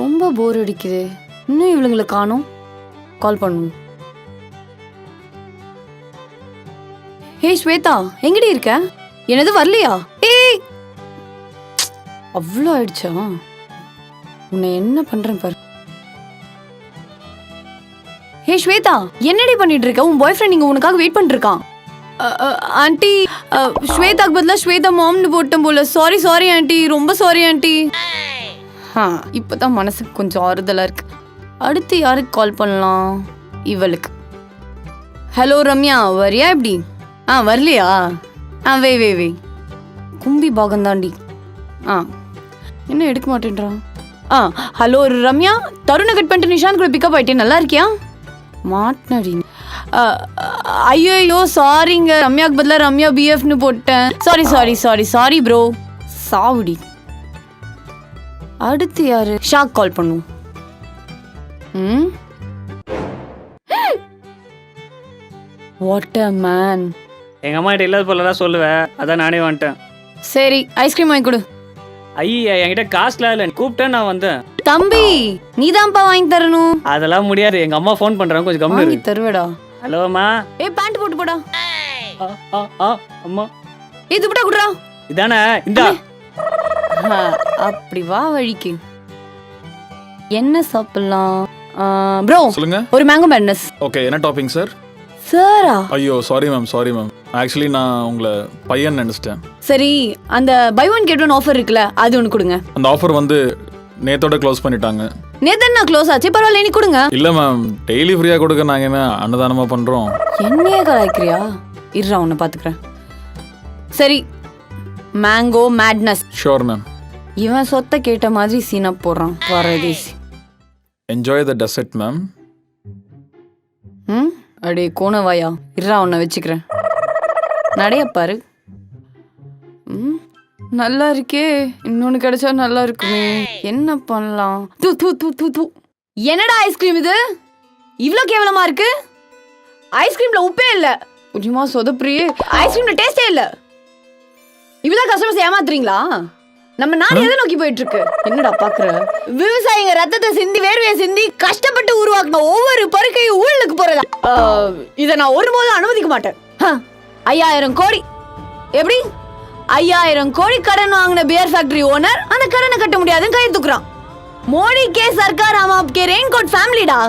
ரொம்ப போர் அடிக்குது. இன்னும் இவளுங்களை காணோம். கால் பண்ணுவோம். ஹே ஸ்வேதா, எங்கடி இருக்க? என்னது வரலையா? ஏய், அவ்வளோ ஆயிடுச்சா? உன்னை என்ன பண்றேன் பாரு. ஹே ஸ்வேதா, என்னடி பண்ணிட்டு இருக்க? உன் பாய் ஃப்ரெண்ட் இங்க உனக்காக வெயிட் பண்ணிட்டு இருக்கான். ஆண்டி, ஸ்வேதாக்கு பதிலாக ஸ்வேதா மாம்னு போட்டேன் போல. சாரி சாரி ஆண்டி, ரொம்ப சாரி ஆண்டி. இப்போதான் மனசுக்கு கொஞ்சம் ஆறுதலா இருக்கு. அடுத்து யாருக்கு கால் பண்ணலாம்? இவளுக்கு. ஹலோ ரம்யா, வரியா எப்படி? வரலையா? வே கும்பி பாகந்தாண்டி. என்ன எடுக்க மாட்டேன்றான்? ஹலோ ரம்யா, தருணை கட் பண்ணிட்டு நிஷாந்த் கூட பிக்கப் ஆயிட்டேன். நல்லா இருக்கியா? மாட்டினடி. ஐயோ சாரிங்க, ரம்யாக்கு பதிலாக ரம்யா பிஎஃப்னு போட்டேன். Sorry sorry sorry sorry bro. சாவுடி. அடுத்து யாரு? ஷாக் கால் பண்ணும். What a man. எங்கள் அம்மா கிட்ட இல்லாத போலதான் சொல்லுவேன், அதான் நானே வந்துட்டேன். சரி, ஐஸ்கிரீம் வாங்கி கொடு. ஐயா, என்கிட்ட காசுலாம் இல்லை, கூப்பிட்டேன் நான் வந்தேன். தம்பி, நீதான்ப்பா வாங்கி தரணும். அதெல்லாம் முடியாது, எங்கள் அம்மா ஃபோன் பண்ணுறாங்க, கொஞ்சம் கம்மி வாங்கி தருவடா. ஹலோ அம்மா. பேண்ட் போட்டு போடா. அம்மா இது போட்டா குடுறா. இதானே, இந்தா. அப்படி வா வழிக்கு. என்ன சாப்பிடலாம் ப்ரோ? சொல்லுங்க. ஒரு மேங்கோ மேட்னஸ். ஓகே, என்ன டாப்பிங் சார்? சாரா? ஐயோ சாரி மேம். ஆக்சுவலி நான் உங்களை பையன் நினைச்சிட்டேன். சரி, அந்த buy one get one offer இருக்குல்ல, அது ஒன்று கொடுங்க. அந்த ஆஃபர் வந்து நேத்தோட க்ளோஸ் பண்ணிட்டாங்க. நேத்து நான் க்ளோஸ் ஆச்சு, பரவாயில்ல நீ கொடுங்க. இல்ல மேம், டெய்லி ஃப்ரீயா கொடுக்க நாங்க என்ன அன்னதானமா பண்றோம்? என்னையே கலாய்க்கிறியா? இருடா, உன்னை பாத்துக்கிறேன். சரி, மேங்கோ மேட்னஸ். Sure ma'am. இவன் சொத்த கேட்ட மாதிரி சீனா போடுறான் பரதேசி. Enjoy the dessert ma'am. அடே கோணவாயா, இருடா உன்னை வச்சுக்கிறேன். நடையப்பாரு. நல்லா இருக்கே, இன்னொன்னு கிடைச்சா நல்லா இருக்குமே. என்ன பண்ணலாம்? தூ தூ தூ தூ தூ. என்னடா ஐஸ்கிரீம் இது? இவ்ளோ கேவலமா இருக்கு. ஐஸ்கிரீம்ல உப்பே இல்ல. கொஞ்சமா சொதப்புறியே. ஐஸ்கிரீம்ல டேஸ்டே இல்ல. இவ்வளவு கஸ்டமர்ஸ் ஏமாத்துறீங்களா? நம்ம நாடு எதை நோக்கி போயிட்டு இருக்கு? என்னடா பாக்குற? விவசாயிங்க ரத்தத்தை சிந்தி வேர்வையை சிந்தி கஷ்டப்பட்டு உருவாக்குன ஒவ்வொரு பருக்கையும் ஊழலுக்கு போறதா? இதை நான் ஒருபோதும் அனுமதிக்க மாட்டேன். 5000 கோடி எப்படி? 5000 கோடி கடன் வாங்கின பியர் ஃபேக்டரி ஓனர் அந்த கடனை கட்ட முடியாதுன்னு கை தூக்குறான். மோடி கே சர்க்கார் ஆம் ஆப்கே ரெயின்கோட் ஃபேமிலிடா.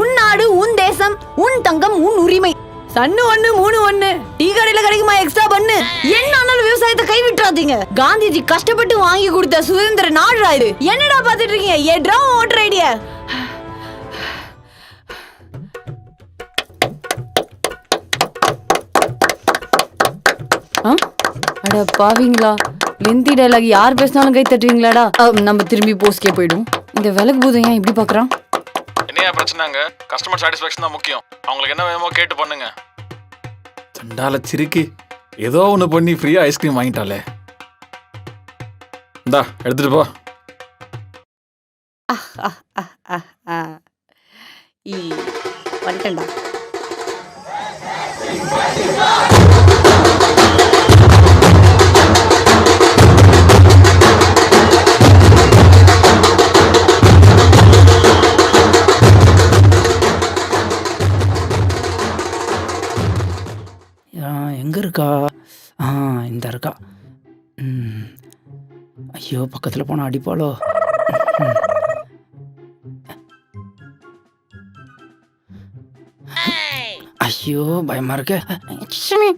உன் நாடு, உன் தேசம், உன் தங்கம், உன் உரிமை. சன்னு 1 3 1 டீ கடையில கிடைக்குமா எக்ஸ்ட்ரா பண்ணு. என்ன ஆனாலும் விவசாயத்தை கை விட்டுறாதீங்க. காந்திஜி கஷ்டப்பட்டு வாங்கி கொடுத்த சுதந்திர நாடுடா இது. என்னடா பாத்துட்டு இருக்கீங்க? ஏட்ரா ஓட்டர் ஐடியா. அட பாவீங்களா, லெந்தி டைலாக் யார் பேசினாலும் கை தட்டுவீங்களாடா. நம்ம திரும்பி போஸ்ட்கே போயிடும். இந்த விலகு பூதம் ஏன் இப்படி பாக்குறான்? என்னையா பிரச்சனைங்க? கஸ்டமர் சாட்டிஸ்ஃபேக்ஷன் தான் முக்கியம். அவங்களுக்கு என்ன வேணுமோ கேட்டு பண்ணுங்க. சண்டால சிரிக்கி ஏதோ ஒன்று பண்ணி ஃப்ரீயா ஐஸ்கிரீம் வாங்கிட்டாலே. இந்தா எடுத்துட்டு போ. வந்துட்டேன்டா. எங்கே இருக்கா? இந்த இருக்கா. ஐயோ, பக்கத்தில் போனால் அடிப்பாளோ. ஐயோ பயமா இருக்க. சுஷ்மி,